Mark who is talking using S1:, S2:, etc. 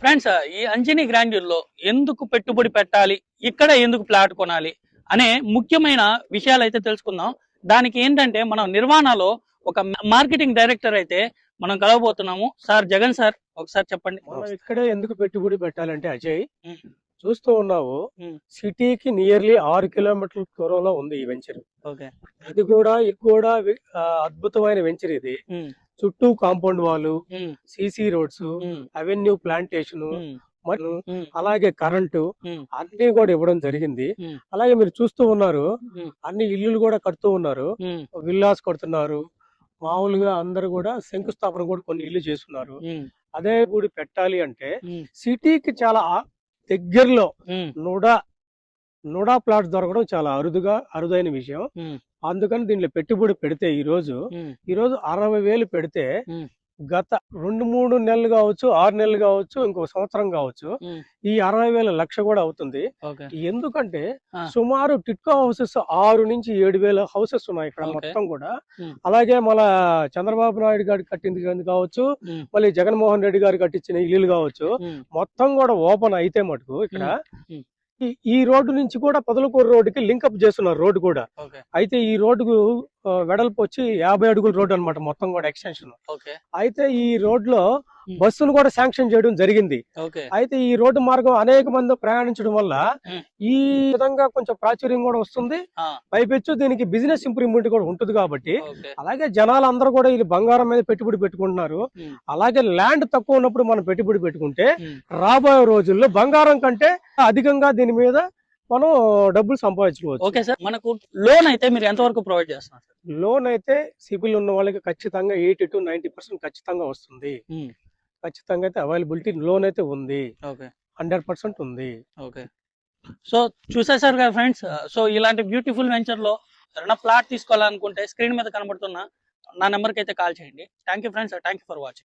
S1: Friends, ఈ Anjani grandeur లో ఎందుకు పెట్టుబడి పెట్టాలి, ఇక్కడ ఎందుకు ప్లాట్ కొనాలి అనే ముఖ్యమైన విషయాలు అయితే తెలుసుకుందాం. దానికి ఏంటంటే మనం నిర్వాణలో ఒక మార్కెటింగ్ డైరెక్టర్ అయితే మనం కలవబోతున్నాము. సార్ జగన్ సార్, ఒకసారి చెప్పండి.
S2: మనం ఇక్కడే ఎందుకు పెట్టుబడి పెట్టాలంటే అజయ్,
S1: ఉమ్,
S2: చూస్తూ ఉన్నావు,
S1: ఉమ్,
S2: సిటీకి నియర్లీ 6 కిలోమీటర్ల దూరంలో ఉంది ఈ వెంచర్.
S1: ఓకే.
S2: ఇది కూడా అద్భుతమైన వెంచర్ ఇది.
S1: ఉమ్,
S2: చుట్టూ కాంపౌండ్ వాళ్ళు,
S1: ఉమ్,
S2: సిసి రోడ్స్,
S1: ఉమ్,
S2: అవెన్యూ ప్లాంటేషన్,
S1: ఉమ్,
S2: మరియు
S1: ఉమ్,
S2: అలాగే కరెంటు
S1: ఉమ్,
S2: అన్ని కూడా ఇవ్వడం జరిగింది.
S1: ఉమ్,
S2: అలాగే మీరు చూస్తూ ఉన్నారు,
S1: ఉమ్,
S2: అన్ని ఇల్లులు కూడా కడుతూ ఉన్నారు,
S1: ఉమ్,
S2: విల్లాస్ కడుతున్నారు. మామూలుగా అందరు కూడా శంకుస్థాపన కూడా కొన్ని ఇల్లు చేస్తున్నారు.
S1: ఉమ్,
S2: అదే గుడి పెట్టాలి అంటే
S1: ఉమ్,
S2: సిటీకి చాలా దగ్గరలో
S1: ఉమ్,
S2: నుడా నుడా ప్లాట్స్ దొరకడం చాలా అరుదైన విషయం.
S1: ఉమ్,
S2: అందుకని దీనిలో పెట్టుబడి పెడితే ఈ రోజు
S1: ఉమ్,
S2: 60,000 పెడితే
S1: ఉమ్,
S2: గత 2-3 నెలలు కావచ్చు, 6 నెలలు కావచ్చు, ఇంకో సంవత్సరం కావచ్చు,
S1: ఉమ్,
S2: ఈ 60,000 లక్ష కూడా అవుతుంది.
S1: ఓకే.
S2: ఎందుకంటే
S1: ఆ.
S2: సుమారు టిట్కో హౌసెస్ 6 నుంచి 7,000 హౌసెస్ ఉన్నాయి ఇక్కడ
S1: ఓకే.
S2: మొత్తం కూడా.
S1: ఉమ్,
S2: అలాగే మన చంద్రబాబు నాయుడు గారు కట్టింది కావచ్చు,
S1: ఉమ్,
S2: మళ్ళీ జగన్మోహన్ రెడ్డి గారు కట్టించిన ఇల్లులు కావచ్చు,
S1: ఉమ్,
S2: మొత్తం కూడా ఓపెన్ అయితే మటుకు ఇక్కడ
S1: ఉమ్,
S2: ఈ రోడ్డు నుంచి కూడా పొదలకూరు రోడ్డుకి లింకప్ చేస్తున్నారు రోడ్డు కూడా.
S1: ఓకే.
S2: అయితే ఈ రోడ్డుకు వెడల్పు వచ్చి 50 అడుగుల రోడ్డు అన్నమాట, మొత్తం కూడా ఎక్స్టెన్షన్.
S1: ఓకే.
S2: అయితే ఈ రోడ్లో బస్సును కూడా శాంక్షన్ చేయడం జరిగింది.
S1: ఓకే.
S2: అయితే ఈ రోడ్డు మార్గం అనేక మంది ప్రయాణించడం వల్ల
S1: ఉమ్.
S2: ఈ విధంగా కొంచెం ప్రాచుర్యం కూడా వస్తుంది.
S1: ఆ,
S2: పైపెచ్చు దీనికి బిజినెస్ ఇంప్రూవ్మెంట్ కూడా ఉంటుంది కాబట్టి,
S1: ఓకే.
S2: అలాగే జనాలు అందరూ కూడా ఇది బంగారం మీద పెట్టుబడి పెట్టుకుంటున్నారు.
S1: ఉమ్,
S2: అలాగే ల్యాండ్ తక్కువ ఉన్నప్పుడు మనం పెట్టుబడి పెట్టుకుంటే
S1: ఉమ్,
S2: రాబోయే రోజుల్లో బంగారం కంటే అధికంగా దీని మీద మనం డబ్బులు సంపాదించుకోవచ్చు.
S1: ఓకే సార్, మనకు లోన్ అయితే మీరు ఎంత వరకు ప్రొవైడ్ చేస్తున్నారు సార్?
S2: లోన్ అయితే సిబిల్ ఉన్న వాళ్ళకి ఖచ్చితంగా 80 to 90% ఖచ్చితంగా వస్తుంది.
S1: ఉమ్,
S2: ఖచ్చితంగా అయితే అవైలబిలిటీ లోన్ అయితే ఉంది,
S1: ఓకే.
S2: 100% ఉంది.
S1: ఓకే. సో చూసేసారు కదా ఫ్రెండ్స్. సో ఇలాంటి బ్యూటిఫుల్ వెంచర్ లో ఏదైనా ప్లాట్ తీసుకోవాలనుకుంటే స్క్రీన్ మీద కనబడుతున్న నా నెంబర్కి అయితే కాల్ చేయండి. Thank you friends, thank you for watching.